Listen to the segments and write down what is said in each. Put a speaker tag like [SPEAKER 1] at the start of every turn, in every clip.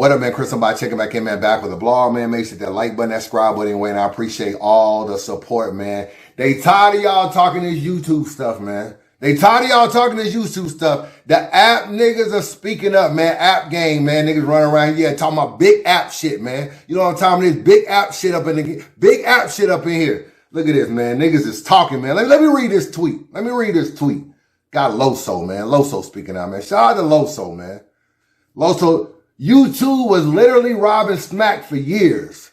[SPEAKER 1] What up, man? Chris, somebody checking back in, man. Back with a blog, man. Make sure that like button, that subscribe button, anyway. And I appreciate all the support, man. They tired of y'all talking this YouTube stuff, man. They tired of y'all talking this YouTube stuff. The app niggas are speaking up, man. App game, man. Niggas running around here talking about big app shit, man. You know what I'm talking about? This big app shit up in the big app shit up in here. Look at this, man. Niggas is talking, man. Let me read this tweet. Let me read this tweet. Got Loso, man. Loso speaking out, man. Shout out to Loso, man. Loso. YouTube was literally robbing smack for years.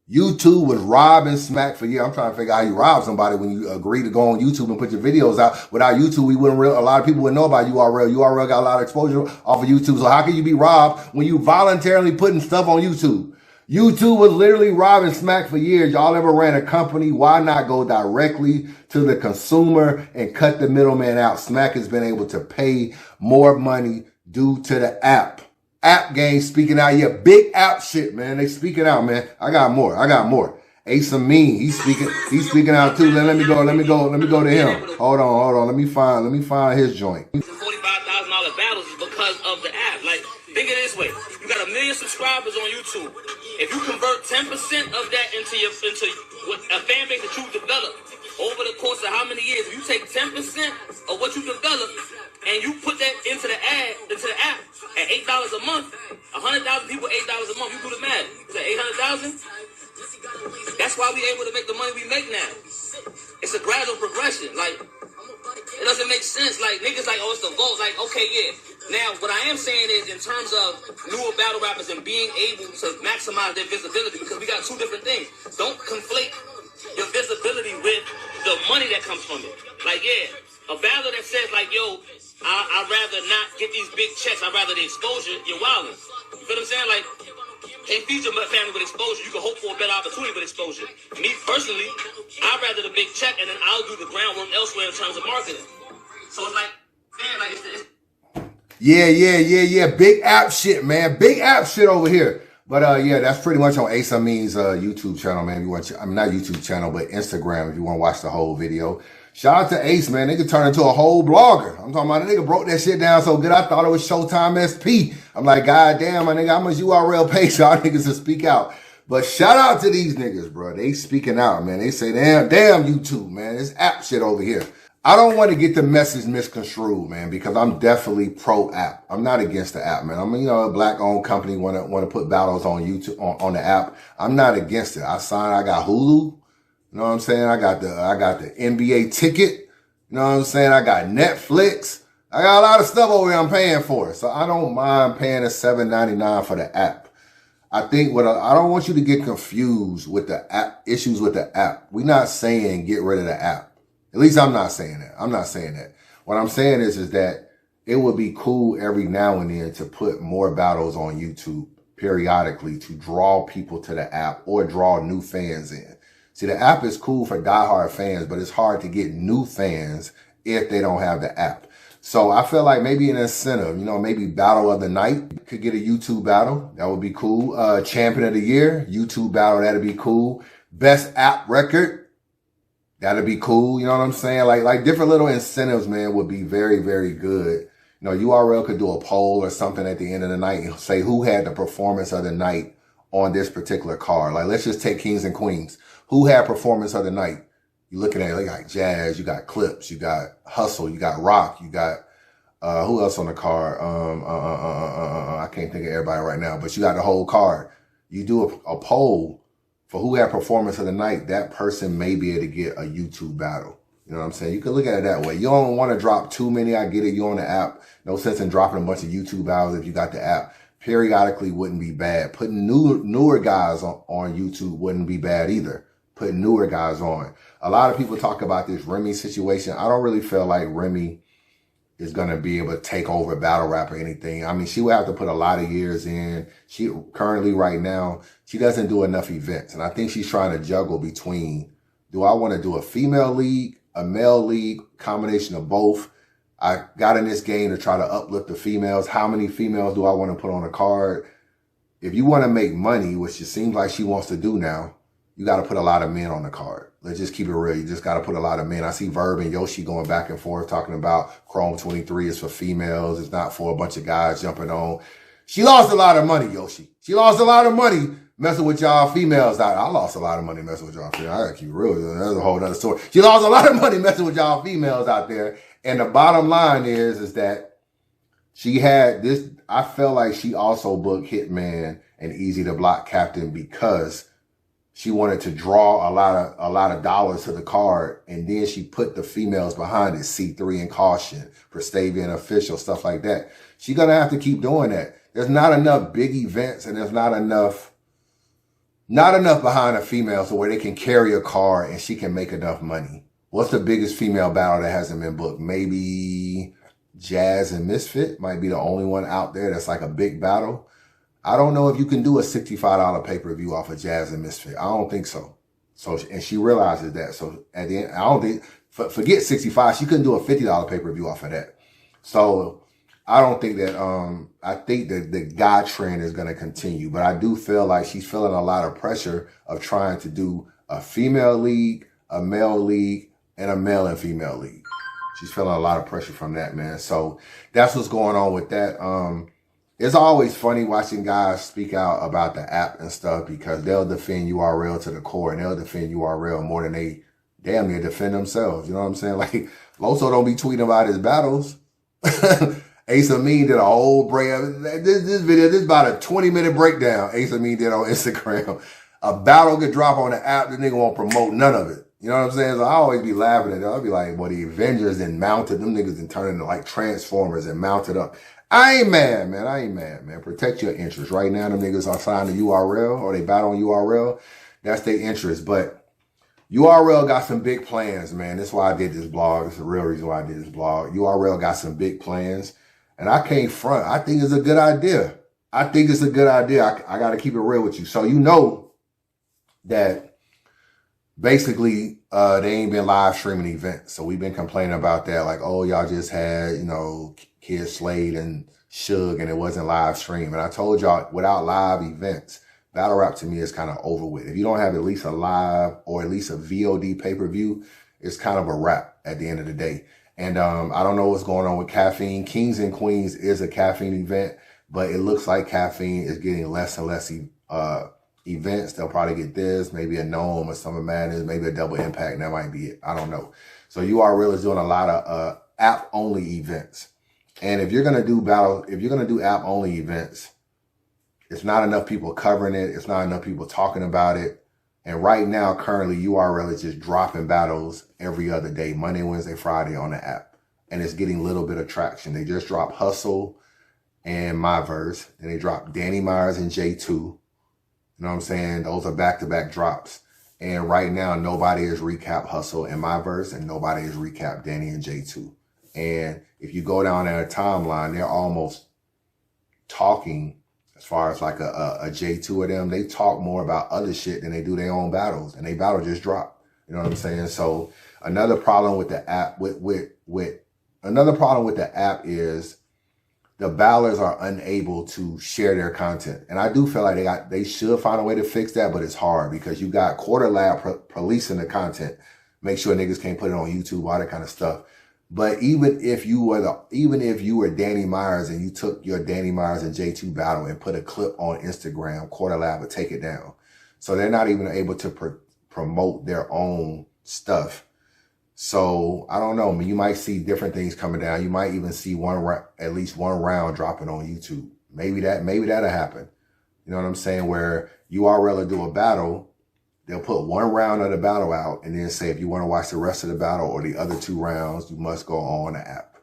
[SPEAKER 1] YouTube was robbing smack for years. I'm trying to figure out how you rob somebody when you agree to go on YouTube and put your videos out. Without YouTube, a lot of people wouldn't know about URL. URL got a lot of exposure off of YouTube. So how can you be robbed when you voluntarily putting stuff on YouTube? YouTube was literally robbing smack for years. Y'all ever ran a company? Why not go directly to the consumer and cut the middleman out? Smack has been able to pay more money due to the app. App game speaking out. Yeah, big app shit, man. They speaking out, man. I got more. Ace Amin, he's speaking out too. Let me go to him. Hold on. Let me find his joint.
[SPEAKER 2] $45,000 battles is because of the app. Like, think of it this way. You got 1 million subscribers on YouTube. If you convert 10% of that into a fan base that you developed over the course of how many years, if you take 10% of what you developed and you put that into the app at $8 a month, 100,000 people, $8 a month, you do the math. Is that 800,000? That's why we able to make the money we make now. It's a gradual progression. Like, it doesn't make sense. Like, niggas like, oh, it's the vote. Like, okay, yeah. Now, what I am saying is, in terms of newer battle rappers and being able to maximize their visibility, because we got two different things. Don't conflate your visibility with the money that comes from it. Like, yeah, a battle that says, like, yo, I'd rather not get these big checks. I'd rather the exposure. You're wildin'. You feel what I'm saying? Like, can't feed your family with exposure. You can hope for a better opportunity with exposure. Me, personally, I'd rather the big check, and then I'll do the groundwork elsewhere in terms of marketing. So it's like, man, like, it's
[SPEAKER 1] Yeah. Big app shit, man. Big app shit over here. But yeah, that's pretty much on Ace Amin's YouTube channel, man. If you want, not YouTube channel, but Instagram if you want to watch the whole video. Shout out to Ace, man. Nigga turned into a whole blogger. I'm talking about a nigga broke that shit down so good I thought it was Showtime SP. I'm like, God damn, my nigga, how much URL pay y'all niggas to speak out? But shout out to these niggas, bro. They speaking out, man. They say, damn YouTube, man. This app shit over here. I don't want to get the message misconstrued, man, because I'm definitely pro app. I'm not against the app, man. I'm, a black owned company want to put battles on YouTube, on the app. I'm not against it. I got Hulu. You know what I'm saying? I got the NBA ticket. You know what I'm saying? I got Netflix. I got a lot of stuff over here I'm paying for. So I don't mind paying the $7.99 for the app. I think I don't want you to get confused with the app, issues with the app. We're not saying get rid of the app. At least I'm not saying that. I'm not saying that. What I'm saying is that it would be cool every now and then to put more battles on YouTube periodically to draw people to the app or draw new fans in. See, the app is cool for diehard fans, but it's hard to get new fans if they don't have the app. So I feel like maybe an incentive, maybe battle of the night could get a YouTube battle. That would be cool. Champion of the year, YouTube battle, that'd be cool. Best app record, that'd be cool. You know what I'm saying? Like different little incentives, man, would be very, very good. URL could do a poll or something at the end of the night and say who had the performance of the night on this particular card. Like, let's just take Kings and Queens. Who had performance of the night? You're looking at it, you got Jazz, you got Clips, you got Hustle, you got Rock, you got, who else on the card? I can't think of everybody right now, but you got the whole card. You do a poll for who had performance of the night, that person may be able to get a YouTube battle. You know what I'm saying? You can look at it that way. You don't want to drop too many. I get it. You're on the app. No sense in dropping a bunch of YouTube battles if you got the app. Periodically wouldn't be bad. Putting newer guys on YouTube wouldn't be bad either. Putting newer guys on. A lot of people talk about this Remy situation. I don't really feel like Remy is going to be able to take over battle rap or anything. I mean, she would have to put a lot of years in. She currently right now, she doesn't do enough events. And I think she's trying to juggle between, do I want to do a female league, a male league, combination of both? I got in this game to try to uplift the females. How many females do I want to put on a card? If you want to make money, which it seems like she wants to do now, you got to put a lot of men on the card. Let's just keep it real. You just got to put a lot of men. I see Verb and Yoshi going back and forth talking about Chrome 23 is for females. It's not for a bunch of guys jumping on. She lost a lot of money, Yoshi. She lost a lot of money messing with y'all females out. I lost a lot of money messing with y'all females. I gotta keep it real. That's a whole other story. She lost a lot of money messing with y'all females out there. And the bottom line is that she had this. I felt like she also booked Hitman and Easy to Block Captain because she wanted to draw a lot of dollars to the card, and then she put the females behind it, C3 and Caution, Prestavia and Official, stuff like that. She's gonna have to keep doing that. There's not enough big events, and there's not enough behind a female so where they can carry a card and she can make enough money. What's the biggest female battle that hasn't been booked? Maybe Jazz and Misfit might be the only one out there that's like a big battle. I don't know if you can do a $65 pay-per-view off of Jazz and Misfit. I don't think so. And she realizes that. So at the end, I don't think, forget 65, she couldn't do a $50 pay-per-view off of that. So I don't think that, I think that the guy trend is going to continue, but I do feel like she's feeling a lot of pressure of trying to do a female league, a male league, and a male and female league. She's feeling a lot of pressure from that, man. So that's what's going on with that. It's always funny watching guys speak out about the app and stuff because they'll defend URL to the core and they'll defend URL more than they damn near defend themselves. You know what I'm saying? Like, Loso don't be tweeting about his battles. Ace Amin did a whole break. This video, this is about a 20-minute breakdown Ace Amin did on Instagram. A battle could drop on the app, the nigga won't promote none of it. You know what I'm saying? So I always be laughing at it. I'll be like, well, the Avengers and mounted, them niggas and turned into like Transformers and mounted up. I ain't mad, man. I ain't mad, man. Protect your interests. Right now, them niggas are signed to URL or they battle on URL. That's their interest. But URL got some big plans, man. That's why I did this blog. That's the real reason why I did this blog. URL got some big plans. And I can't front. I think it's a good idea. I think it's a good idea. I got to keep it real with you. So you know that basically they ain't been live streaming events. So we've been complaining about that. Like, oh, y'all just had, you know, Kid Slade and Suge and it wasn't live stream. And I told y'all, without live events, battle rap to me is kind of over with. If you don't have at least a live or at least a VOD pay-per-view, it's kind of a wrap at the end of the day. And I don't know what's going on with Caffeine. Kings and Queens is a Caffeine event, but it looks like Caffeine is getting less and less events. They'll probably get this, maybe a Gnome or Summer Madness, maybe a Double Impact, and that might be it. I don't know. So URL is doing a lot of app-only events. And if you're gonna do app-only events, it's not enough people covering it. It's not enough people talking about it. And right now, currently, URL is just dropping battles every other day, Monday, Wednesday, Friday on the app. And it's getting a little bit of traction. They just dropped Hustle and My Verse. Then they dropped Danny Myers and J2. You know what I'm saying? Those are back-to-back drops. And right now, nobody has recapped Hustle and My Verse, and nobody has recapped Danny and J2. And if you go down their timeline, they're almost talking, as far as like a J2 of them, they talk more about other shit than they do their own battles. And they battle just dropped. You know what I'm saying? So another problem with the app, another problem with the app is the battlers are unable to share their content. And I do feel like they should find a way to fix that, but it's hard because you got Quarter Lab policing the content, make sure niggas can't put it on YouTube, all that kind of stuff. But even if you were Danny Myers and you took your Danny Myers and J2 battle and put a clip on Instagram, Quarter Lab would take it down. So they're not even able to promote their own stuff. So I don't know. I mean, you might see different things coming down. You might even see at least one round dropping on YouTube. Maybe that'll happen. You know what I'm saying? Where URL will do a battle. They'll put one round of the battle out and then say, if you want to watch the rest of the battle or the other 2 rounds, you must go on the app.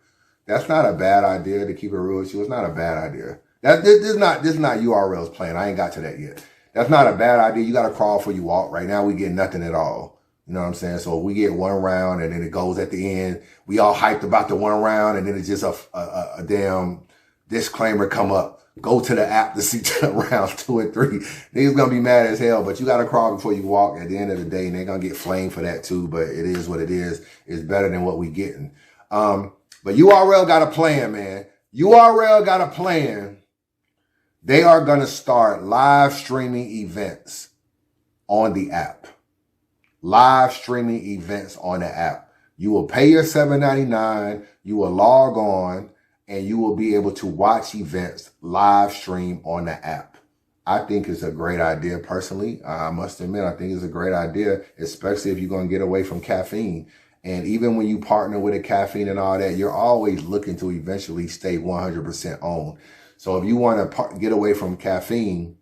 [SPEAKER 1] That's not a bad idea, to keep it real with you. It's not a bad idea. This is not URL's plan. I ain't got to that yet. That's not a bad idea. You got to crawl before you walk. Right now, we get nothing at all. You know what I'm saying? So we get one round and then it goes at the end. We all hyped about the one round and then it's just a damn disclaimer come up. Go to the app to see rounds 2 and 3. Niggas gonna be mad as hell, but you gotta crawl before you walk at the end of the day, and they're gonna get flamed for that too, but it is what it is. It's better than what we getting. But URL got a plan, man. URL got a plan. They are gonna start live streaming events on the app. Live streaming events on the app. You will pay your $7.99. You will log on. and you will be able to watch events live stream on the app. I think it's a great idea personally. I must admit, I think it's a great idea, especially if you're going to get away from caffeine. And even when you partner with a caffeine and all that, you're always looking to eventually stay 100% on. So if you want to get away from caffeine,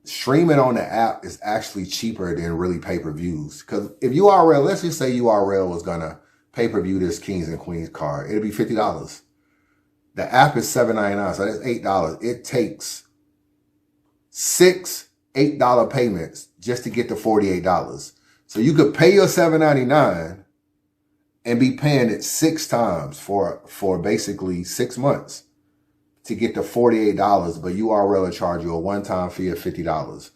[SPEAKER 1] streaming on the app is actually cheaper than really pay-per-views. Because if URL, let's just say URL was going to pay-per-view this Kings and Queens card, it'd be $50. The app is $7.99, so that's $8. It takes 6 $8 payments just to get the $48. So you could pay your $7.99 and be paying it 6 times for basically 6 months to get the $48, but URL will charge you a one-time fee of $50.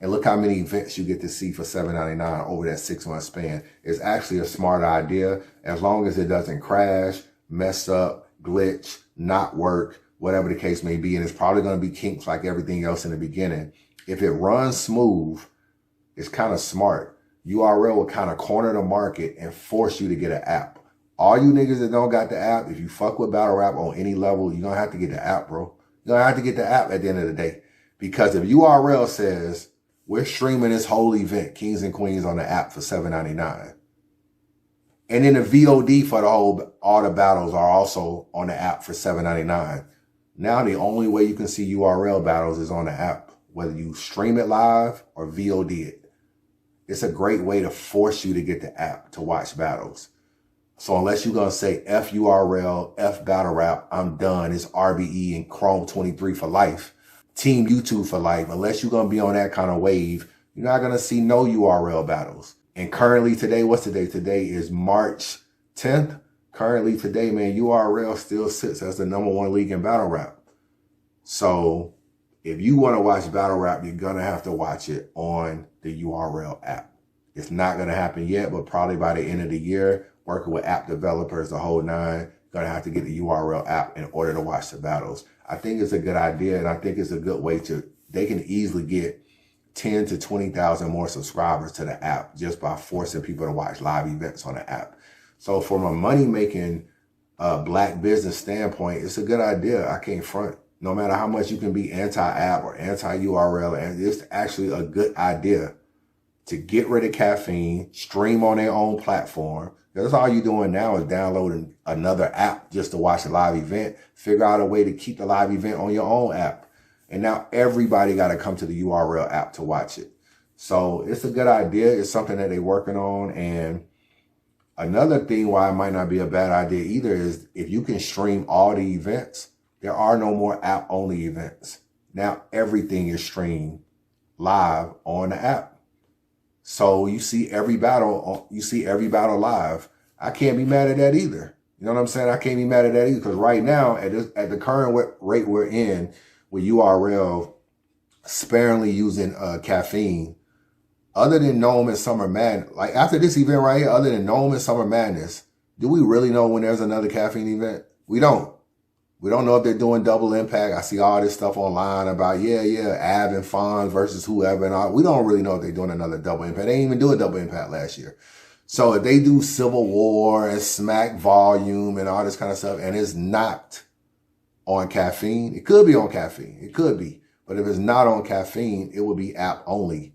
[SPEAKER 1] And look how many events you get to see for $7.99 over that 6-month span. It's actually a smart idea as long as it doesn't crash, mess up, glitch, not work, whatever the case may be. And it's probably going to be kinks like everything else in the beginning. If it runs smooth, it's kind of smart. URL will kind of corner the market and force you to get an app. All you niggas that don't got the app, if you fuck with battle rap on any level, you're going to have to get the app, bro. You're going to have to get the app at the end of the day. Because if URL says, we're streaming this whole event, Kings and Queens, on the app for $7.99. And then the VOD for all the battles are also on the app for $7.99. Now the only way you can see URL battles is on the app, whether you stream it live or VOD it. It's a great way to force you to get the app to watch battles. So unless you're going to say F URL, F battle rap, I'm done, it's RBE and Chrome 23 for life, Team YouTube for life, unless you're going to be on that kind of wave, you're not going to see no URL battles. And currently today, what's today? Today is March 10th. Currently today, man, URL still sits as the #1 league in battle rap. So if you want to watch battle rap, you're going to have to watch it on the URL app. It's not going to happen yet, but probably by the end of the year, working with app developers, the whole nine, going to have to get the URL app in order to watch the battles. I think it's a good idea, and I think it's a good way they can easily get 10 to 20,000 more subscribers to the app just by forcing people to watch live events on the app. So from a money-making black business standpoint, it's a good idea. I can't front. No matter how much you can be anti-app or anti-URL, and it's actually a good idea to get rid of caffeine, stream on their own platform. That's all you're doing now is downloading another app just to watch a live event. Figure out a way to keep the live event on your own app. And now everybody got to come to the URL app to watch it. So it's a good idea. It's something that they're working on. And another thing why it might not be a bad idea either is if you can stream all the events, there are no more app-only events. Now everything is streamed live on the app. So you see every battle live. I can't be mad at that either. You know what I'm saying? I can't be mad at that either because right now at the current rate we're in with URL sparingly using caffeine, other than Gnome and Summer Madness, like after this event right here, other than Gnome and Summer Madness, do we really know when there's another caffeine event? We don't. We don't know if they're doing double impact. I see all this stuff online about, Av and Fonz versus whoever and all. We don't really know if they're doing another double impact. They didn't even do a double impact last year. So if they do Civil War and Smack Volume and all this kind of stuff, and it's not on caffeine, it could be on caffeine. It could be. But if it's not on caffeine, it would be app only.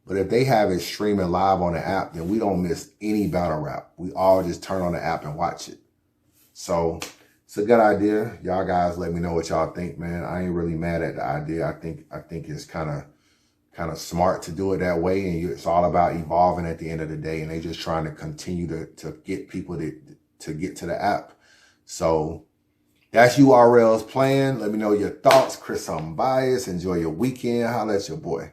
[SPEAKER 1] But if they have it streaming live on the app, then we don't miss any battle rap. We all just turn on the app and watch it. So it's a good idea. Y'all guys let me know what y'all think, man. I ain't really mad at the idea. I think it's kind of smart to do it that way. And it's all about evolving at the end of the day. And they just trying to continue to get people to get to the app. So that's URL's plan. Let me know your thoughts. Chris, I'm biased. Enjoy your weekend. Holla at your boy.